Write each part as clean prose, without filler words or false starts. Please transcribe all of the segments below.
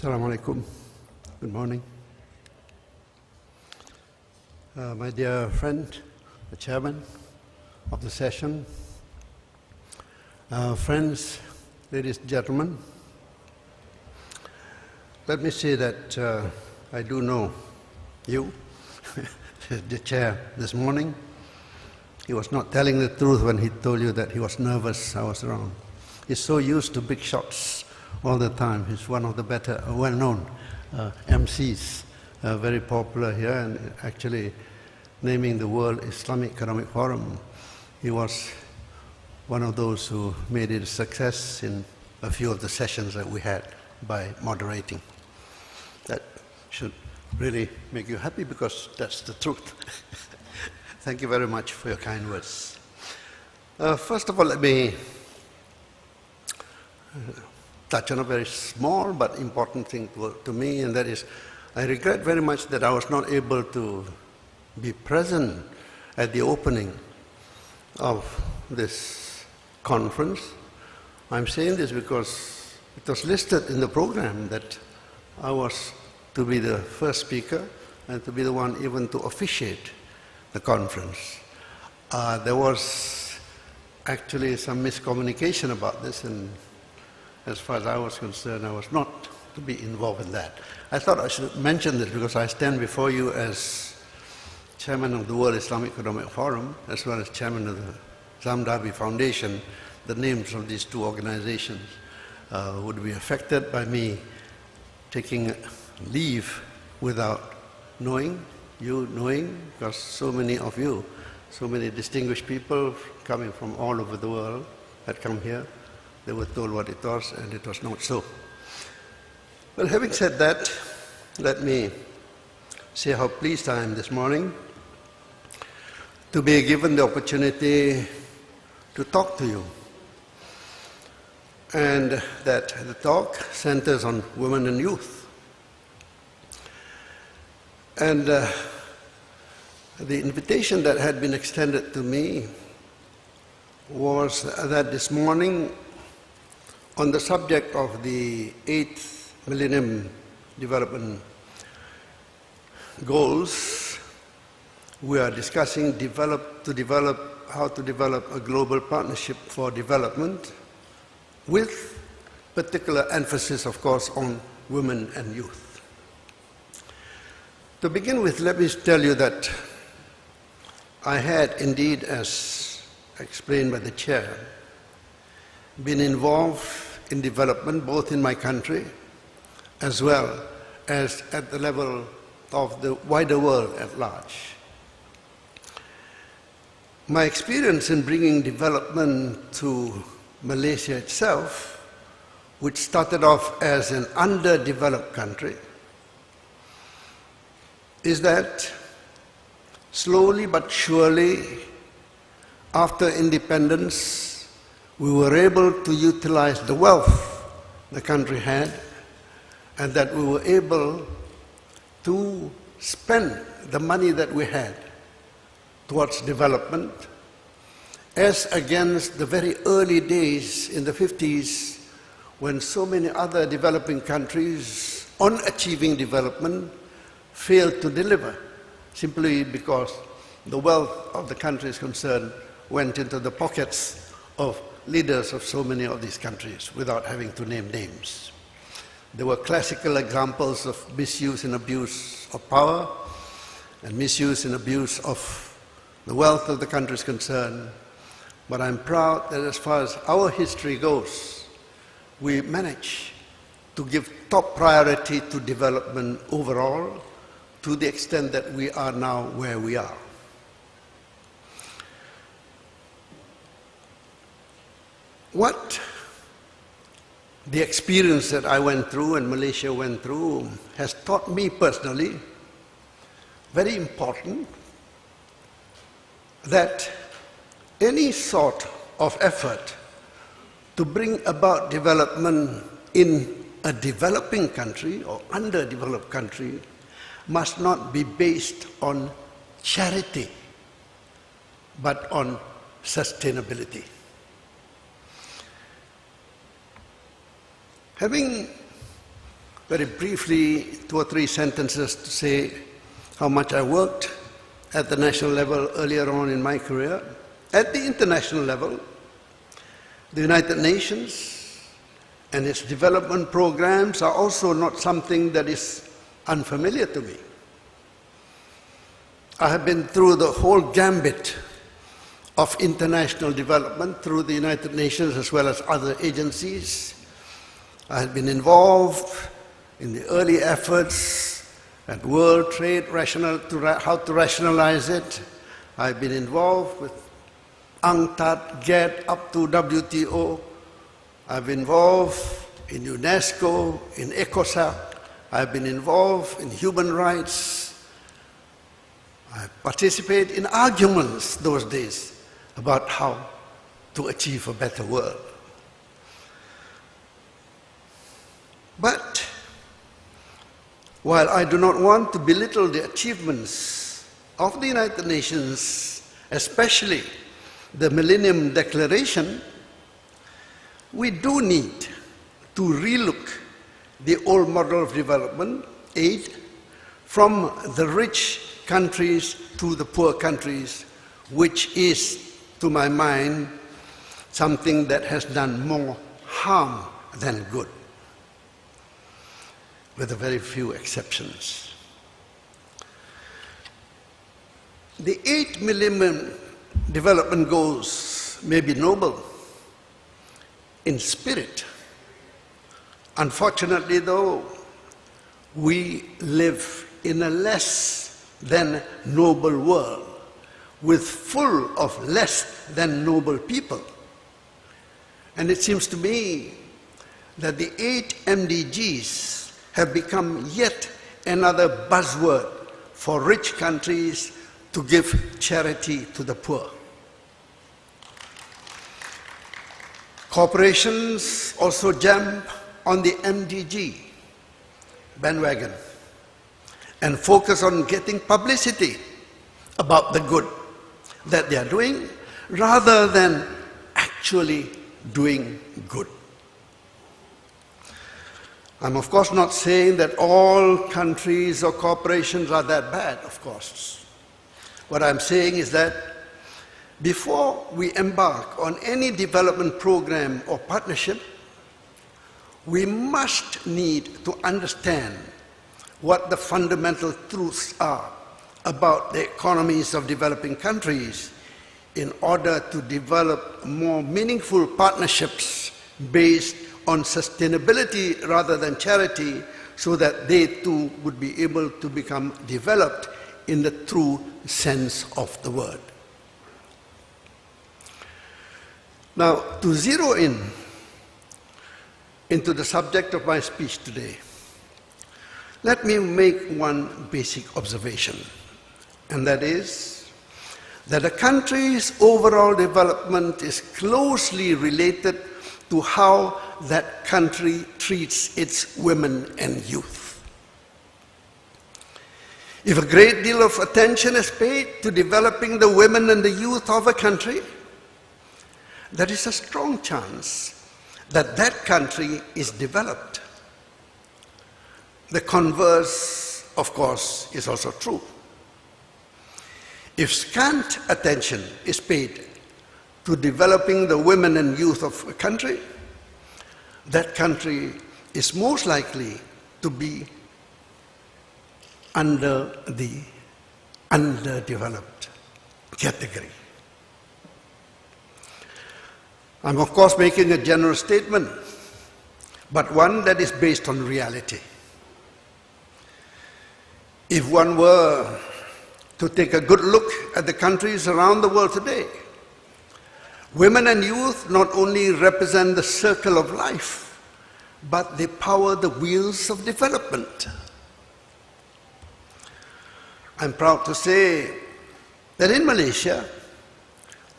Assalamu alaikum. Good morning. My dear friend, the chairman of the session, friends, ladies and gentlemen, let me say that I do know you, the chair this morning. He was not telling the truth when he told you that he was nervous I was around. He's so used to big shots all the time. He's one of the better, well-known MCs, very popular here, and actually naming the World Islamic Economic Forum. He was one of those who made it a success in a few of the sessions that we had by moderating. That should really make you happy because that's the truth. Thank you very much for your kind words. First of all, let me touch on a very small but important thing to me, and that is, I regret very much that I was not able to be present at the opening of this conference. I'm saying this because it was listed in the program that I was to be the first speaker and to be the one even to officiate the conference. There was actually some miscommunication about this, and as far as I was concerned, I was not to be involved in that. I thought I should mention this because I stand before you as chairman of the World Islamic Economic Forum, as well as chairman of the Zamdabi Foundation. The names of these two organizations would be affected by me taking leave without knowing, you knowing, because so many of you, so many distinguished people coming from all over the world had come here. They were told what it was, and it was not so. Well, having said that, let me say how pleased I am this morning to be given the opportunity to talk to you. And that the talk centers on women and youth. And the invitation that had been extended to me was that this morning, on the subject of the 8th Millennium Development Goals, we are discussing how to develop a global partnership for development with particular emphasis, of course, on women and youth. To begin with, let me tell you that I had indeed, as explained by the chair, been involved in development both in my country as well as at the level of the wider world at large. My experience in bringing development to Malaysia itself, which started off as an underdeveloped country, is that slowly but surely, after independence, we were able to utilize the wealth the country had, and that we were able to spend the money that we had towards development, as against the very early days in the 50s, when so many other developing countries, on achieving development, failed to deliver, simply because the wealth of the countries concerned went into the pockets of leaders of so many of these countries, without having to name names. There were classical examples of misuse and abuse of power, and misuse and abuse of the wealth of the countries concerned. But I'm proud that as far as our history goes, we managed to give top priority to development overall, to the extent that we are now where we are. What the experience that I went through and Malaysia went through has taught me personally, very important, that any sort of effort to bring about development in a developing country or underdeveloped country must not be based on charity, but on sustainability. Having very briefly, 2 or 3 sentences to say how much I worked at the national level earlier on in my career. At the international level, the United Nations and its development programs are also not something that is unfamiliar to me. I have been through the whole gambit of international development through the United Nations as well as other agencies. I have been involved in the early efforts at world trade, how to rationalize it. I've been involved with UNCTAD, GATT, up to WTO. I've been involved in UNESCO, in ECOSOC. I've been involved in human rights. I participated in arguments those days about how to achieve a better world. But while I do not want to belittle the achievements of the United Nations, especially the Millennium Declaration, we do need to relook the old model of development aid from the rich countries to the poor countries, which is, to my mind, something that has done more harm than good, with a very few exceptions. The 8 Millennium Development Goals may be noble in spirit. Unfortunately, though, we live in a less than noble world, with full of less than noble people. And it seems to me that the 8 MDGs have become yet another buzzword for rich countries to give charity to the poor. Corporations also jump on the MDG bandwagon and focus on getting publicity about the good that they are doing rather than actually doing good. I'm of course not saying that all countries or corporations are that bad, of course. What I'm saying is that before we embark on any development program or partnership, we must need to understand what the fundamental truths are about the economies of developing countries in order to develop more meaningful partnerships based on sustainability rather than charity, so that they too would be able to become developed in the true sense of the word. Now, to zero into the subject of my speech today, let me make one basic observation, and that is that a country's overall development is closely related to how that country treats its women and youth. If a great deal of attention is paid to developing the women and the youth of a country, there is a strong chance that that country is developed. The converse, of course, is also true. If scant attention is paid to developing the women and youth of a country, that country is most likely to be under the underdeveloped category. I'm of course making a general statement, but one that is based on reality. If one were to take a good look at the countries around the world today, women and youth not only represent the circle of life, but they power the wheels of development. I'm proud to say that in Malaysia,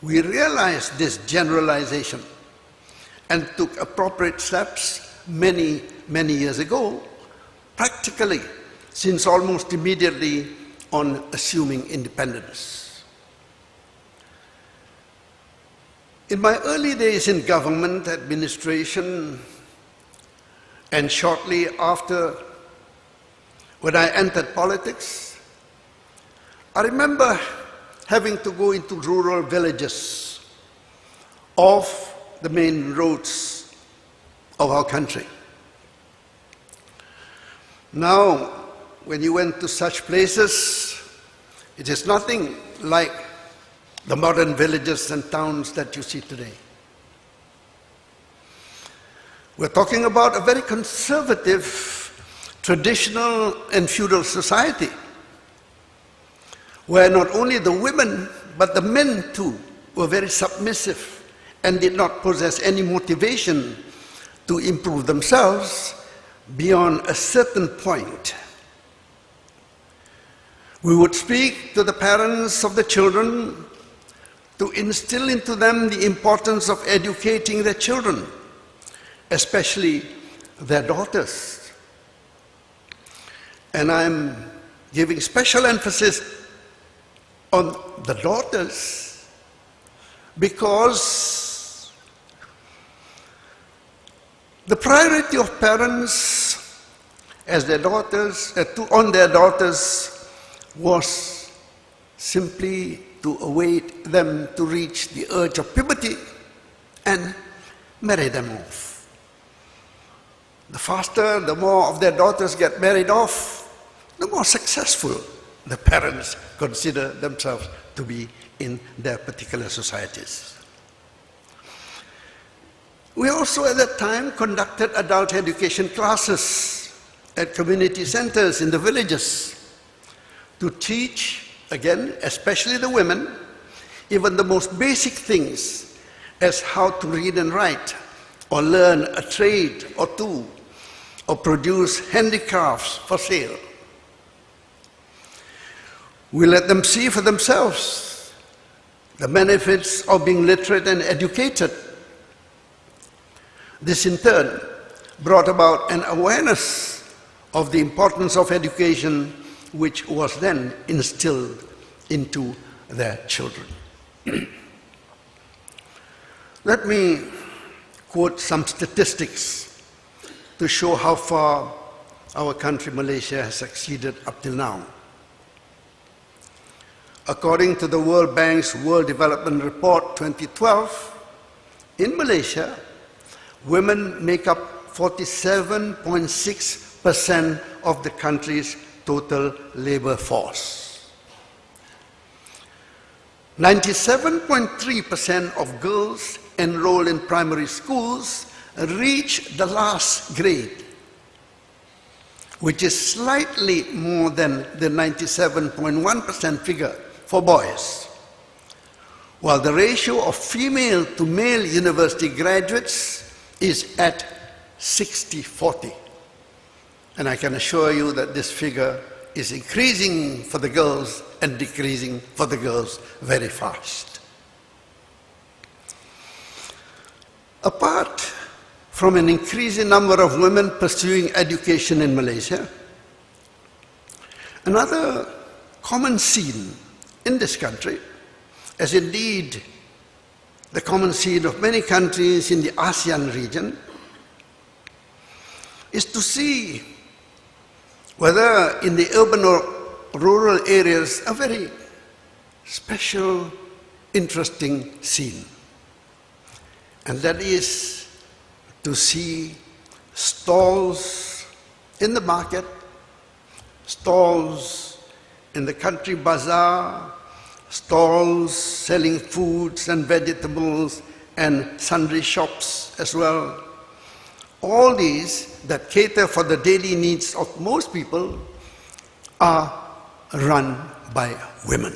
we realized this generalization and took appropriate steps many, many years ago, practically since almost immediately on assuming independence. In my early days in government administration and shortly after when I entered politics, I remember having to go into rural villages off the main roads of our country. Now, when you went to such places, it is nothing like the modern villages and towns that you see today. We're talking about a very conservative, traditional and feudal society, where not only the women, but the men too, were very submissive and did not possess any motivation to improve themselves beyond a certain point. We would speak to the parents of the children to instill into them the importance of educating their children, especially their daughters. And I'm giving special emphasis on the daughters because the priority of parents as their daughters, on their daughters was simply to await them to reach the urge of puberty and marry them off. The faster, the more of their daughters get married off, the more successful the parents consider themselves to be in their particular societies. We also at that time conducted adult education classes at community centers in the villages to teach, again, especially the women, even the most basic things as how to read and write, or learn a trade or two, or produce handicrafts for sale. We let them see for themselves the benefits of being literate and educated. This in turn brought about an awareness of the importance of education, which was then instilled into their children. Let me quote some statistics to show how far our country, Malaysia, has succeeded up till now. According to the World Bank's World Development Report 2012, in Malaysia, women make up 47.6% of the country's total labor force. 97.3% of girls enrolled in primary schools reach the last grade, which is slightly more than the 97.1% figure for boys, while the ratio of female to male university graduates is at 60-40. And I can assure you that this figure is increasing for the girls and decreasing for the girls very fast. Apart from an increasing number of women pursuing education in Malaysia, another common scene in this country, as indeed the common scene of many countries in the ASEAN region, is to see whether in the urban or rural areas a very special, interesting scene. And that is to see stalls in the market, stalls in the country bazaar, stalls selling foods and vegetables and sundry shops as well. All these that cater for the daily needs of most people are run by women.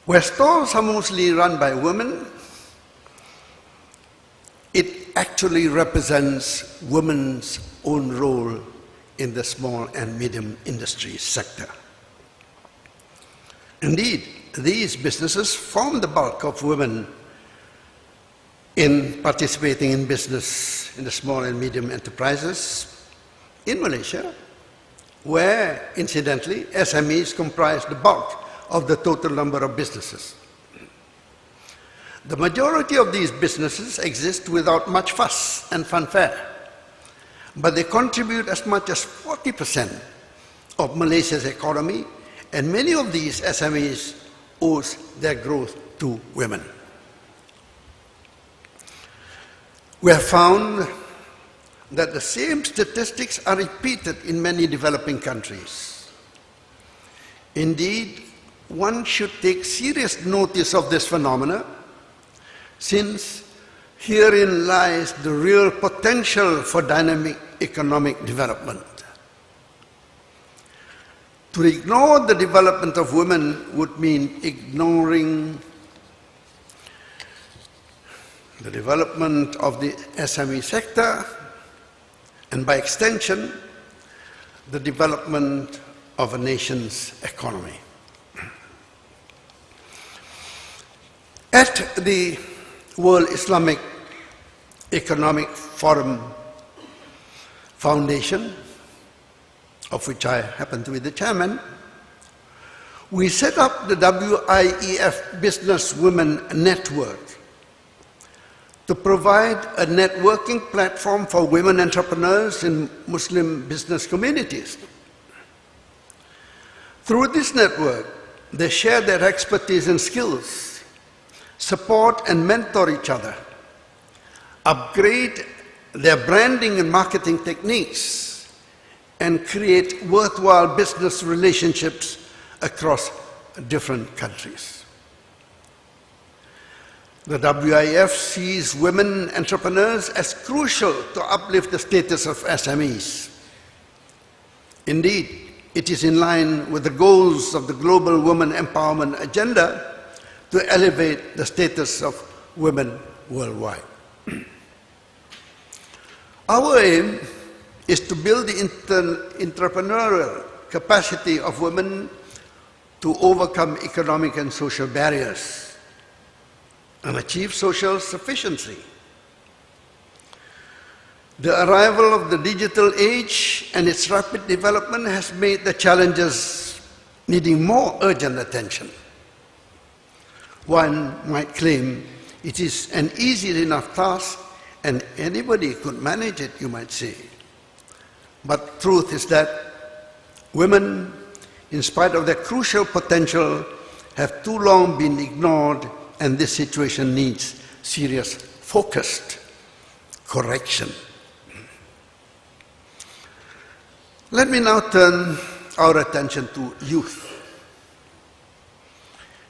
Where stalls are mostly run by women, it actually represents women's own role in the small and medium industry sector. Indeed, these businesses form the bulk of women in participating in business in the small and medium enterprises in Malaysia, where, incidentally, SMEs comprise the bulk of the total number of businesses. The majority of these businesses exist without much fuss and fanfare. but they contribute as much as 40% of Malaysia's economy, and many of these SMEs owe their growth to women. We have found that the same statistics are repeated in many developing countries. Indeed, one should take serious notice of this phenomena, since herein lies the real potential for dynamic economic development. To ignore the development of women would mean ignoring the development of the SME sector, and by extension, the development of a nation's economy. At the World Islamic Economic Forum Foundation, of which I happen to be the chairman, we set up the WIEF Business Women Network to provide a networking platform for women entrepreneurs in Muslim business communities. Through this network, they share their expertise and skills, support and mentor each other, upgrade their branding and marketing techniques, and create worthwhile business relationships across different countries. The WIF sees women entrepreneurs as crucial to uplift the status of SMEs. Indeed, it is in line with the goals of the Global Women Empowerment Agenda to elevate the status of women worldwide. Our aim is to build the entrepreneurial capacity of women to overcome economic and social barriers and achieve social sufficiency. The arrival of the digital age and its rapid development has made the challenges needing more urgent attention. One might claim it is an easy enough task and anybody could manage it, you might say. But truth is that women, in spite of their crucial potential, have too long been ignored, and this situation needs serious, focused correction. Let me now turn our attention to youth.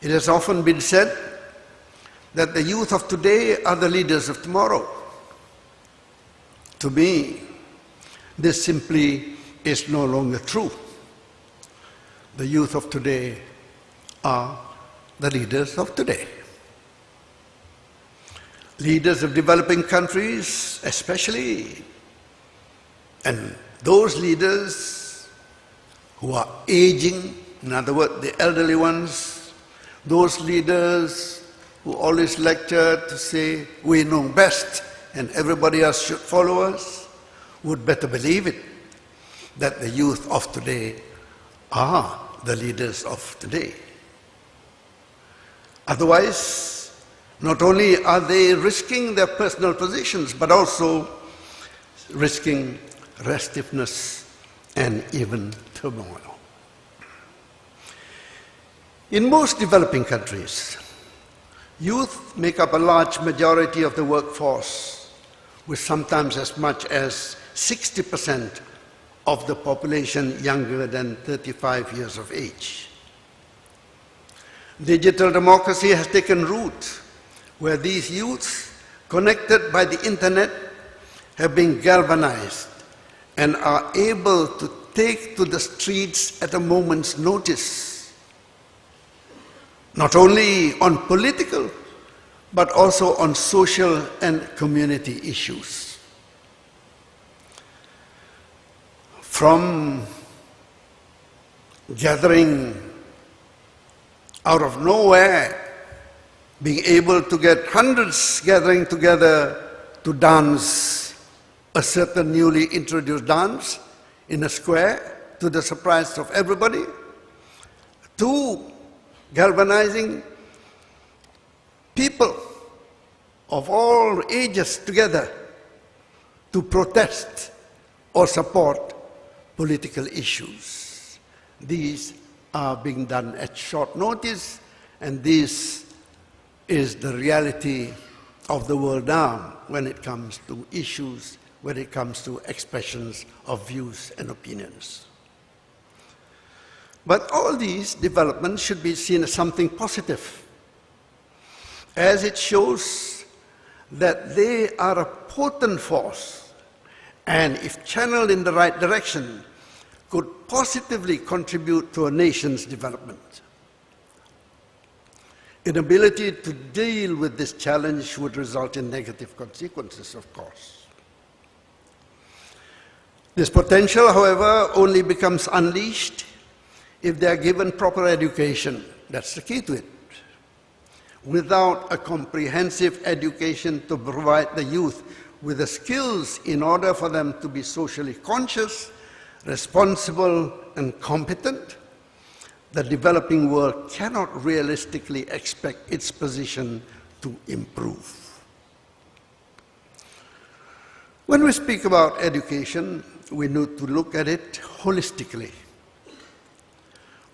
It has often been said that the youth of today are the leaders of tomorrow. To me, this simply is no longer true. The youth of today are the leaders of today. Leaders of developing countries, especially, and those leaders who are aging, in other words, the elderly ones, those leaders who always lecture to say, we know best and everybody else should follow us, would better believe it, that the youth of today are the leaders of today. Otherwise, not only are they risking their personal positions, but also risking restiveness and even turmoil. In most developing countries, youth make up a large majority of the workforce, with sometimes as much as 60% of the population younger than 35 years of age. Digital democracy has taken root, where these youths, connected by the internet, have been galvanized and are able to take to the streets at a moment's notice, not only on political, but also on social and community issues. From gathering out of nowhere, being able to get hundreds gathering together to dance a certain newly introduced dance in a square to the surprise of everybody, to galvanizing people of all ages together to protest or support political issues. These are being done at short notice, and this is the reality of the world now when it comes to issues, when it comes to expressions of views and opinions. But all these developments should be seen as something positive, as it shows that they are a potent force, and if channeled in the right direction, could positively contribute to a nation's development. Inability to deal with this challenge would result in negative consequences, of course. This potential, however, only becomes unleashed if they are given proper education. That's the key to it. Without a comprehensive education to provide the youth with the skills in order for them to be socially conscious, responsible, and competent, the developing world cannot realistically expect its position to improve. When we speak about education, we need to look at it holistically.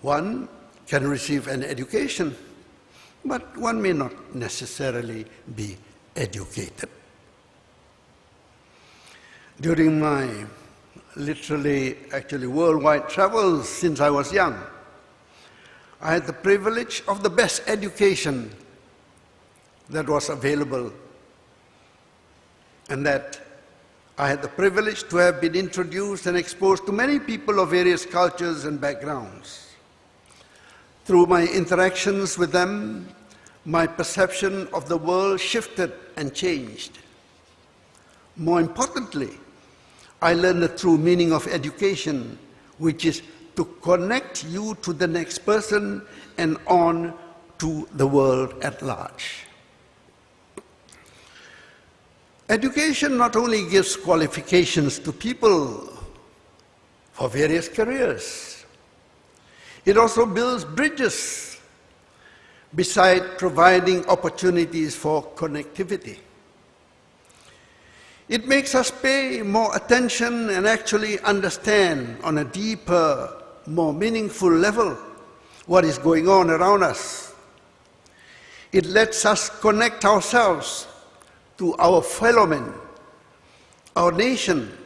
One can receive an education, but one may not necessarily be educated. During my actually worldwide travels since I was young, I had the privilege of the best education that was available, and that I had the privilege to have been introduced and exposed to many people of various cultures and backgrounds. Through my interactions with them, my perception of the world shifted and changed. More importantly, I learned the true meaning of education, which is to connect you to the next person and on to the world at large. Education not only gives qualifications to people for various careers, it also builds bridges beside providing opportunities for connectivity. It makes us pay more attention and actually understand on a deeper, more meaningful level what is going on around us. It lets us connect ourselves to our fellow men, our nation,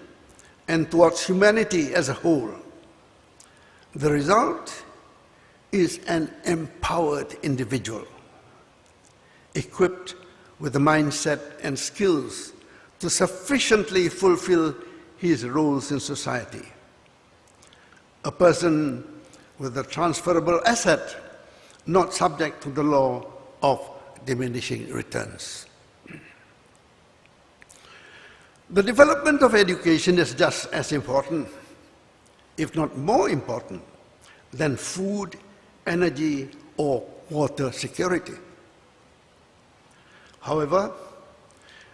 and towards humanity as a whole. The result is an empowered individual, equipped with the mindset and skills to sufficiently fulfill his roles in society. A person with a transferable asset, not subject to the law of diminishing returns. The development of education is just as important, if not more important, than food, energy, or water security. However,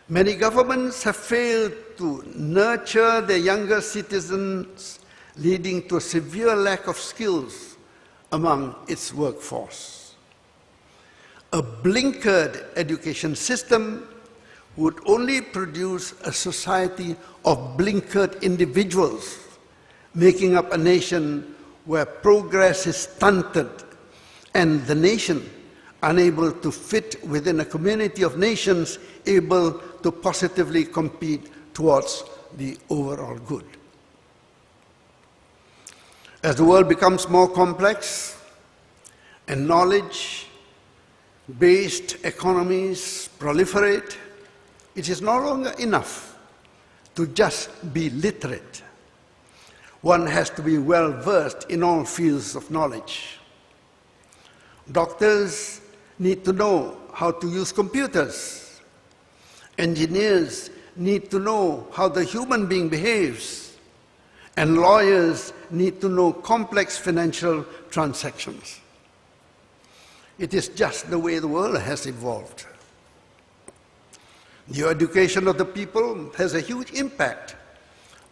many governments have failed to nurture their younger citizens, leading to a severe lack of skills among its workforce. A blinkered education system would only produce a society of blinkered individuals, making up a nation where progress is stunted and the nation unable to fit within a community of nations able to positively compete towards the overall good. As the world becomes more complex and knowledge-based economies proliferate, it is no longer enough to just be literate. One has to be well-versed in all fields of knowledge. Doctors need to know how to use computers. Engineers need to know how the human being behaves. And lawyers need to know complex financial transactions. It is just the way the world has evolved. The education of the people has a huge impact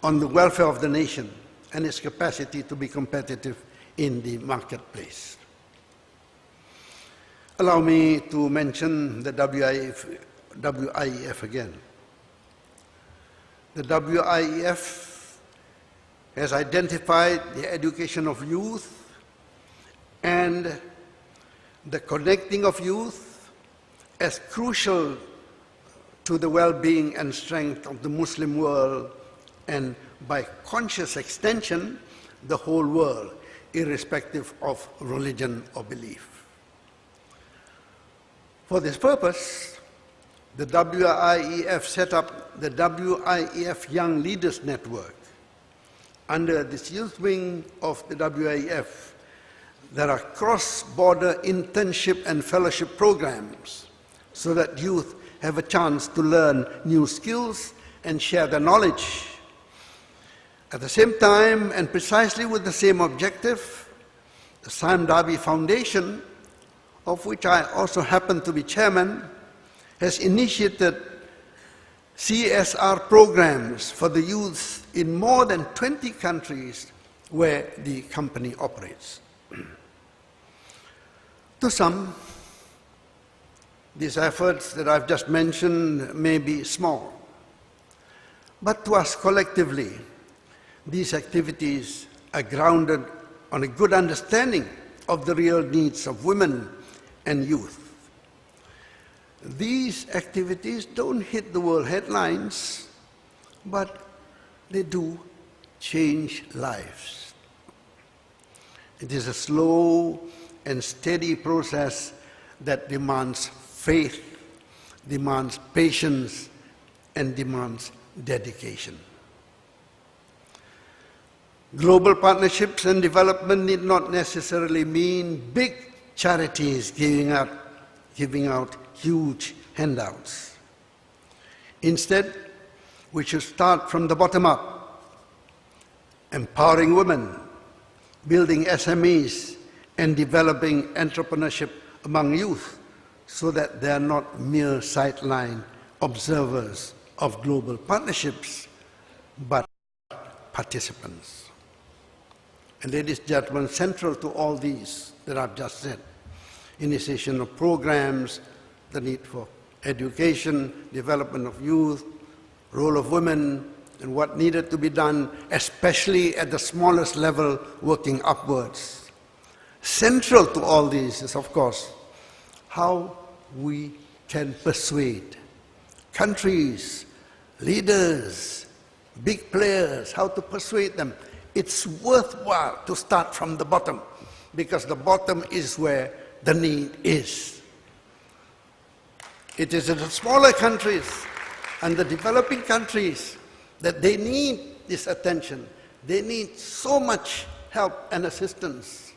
on the welfare of the nation and its capacity to be competitive in the marketplace. Allow me to mention the WIEF again. The WIEF has identified the education of youth and the connecting of youth as crucial to the well-being and strength of the Muslim world, and by conscious extension, the whole world, irrespective of religion or belief. For this purpose, the WIEF set up the WIEF Young Leaders Network. Under this youth wing of the WIEF, there are cross-border internship and fellowship programs so that youth have a chance to learn new skills and share their knowledge. At the same time, and precisely with the same objective, the Sime Darby Foundation, of which I also happen to be chairman, has initiated CSR programs for the youth in more than 20 countries where the company operates. To some, these efforts that I've just mentioned may be small, but to us collectively, these activities are grounded on a good understanding of the real needs of women and youth. These activities don't hit the world headlines, but they do change lives. It is a slow and steady process that demands faith, demands patience, and demands dedication. Global partnerships and development need not necessarily mean big charities giving out huge handouts. Instead, we should start from the bottom up, empowering women, building SMEs, and developing entrepreneurship among youth so that they are not mere sideline observers of global partnerships, but participants. And ladies and gentlemen, central to all these that I've just said, initiation of programs, the need for education, development of youth, role of women, and what needed to be done, especially at the smallest level, working upwards. Central to all these is, of course, how we can persuade countries, leaders, big players, how to persuade them. It's worthwhile to start from the bottom, because the bottom is where the need is. It is in the smaller countries and the developing countries that they need this attention. They need so much help and assistance.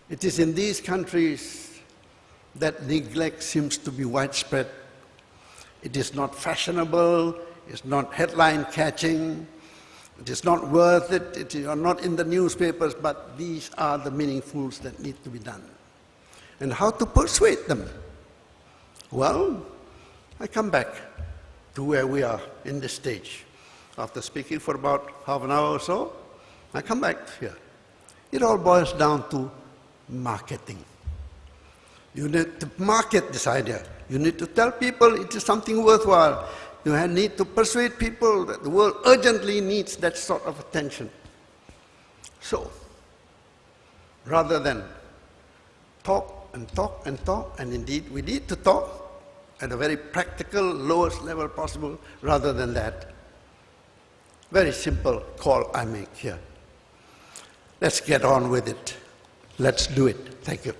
It is in these countries that neglect seems to be widespread. It is not fashionable, it's not headline catching, it is not worth it, it is not in the newspapers, but these are the meaningfuls that need to be done. And how to persuade them? Well, I come back to where we are in this stage. After speaking for about half an hour or so, I come back here. It all boils down to marketing. You need to market this idea. You need to tell people it is something worthwhile. You need to persuade people that the world urgently needs that sort of attention. So, rather than talk and talk and talk, and indeed we need to talk at a very practical, lowest level possible, rather than that, very simple call I make here. Let's get on with it. Let's do it. Thank you.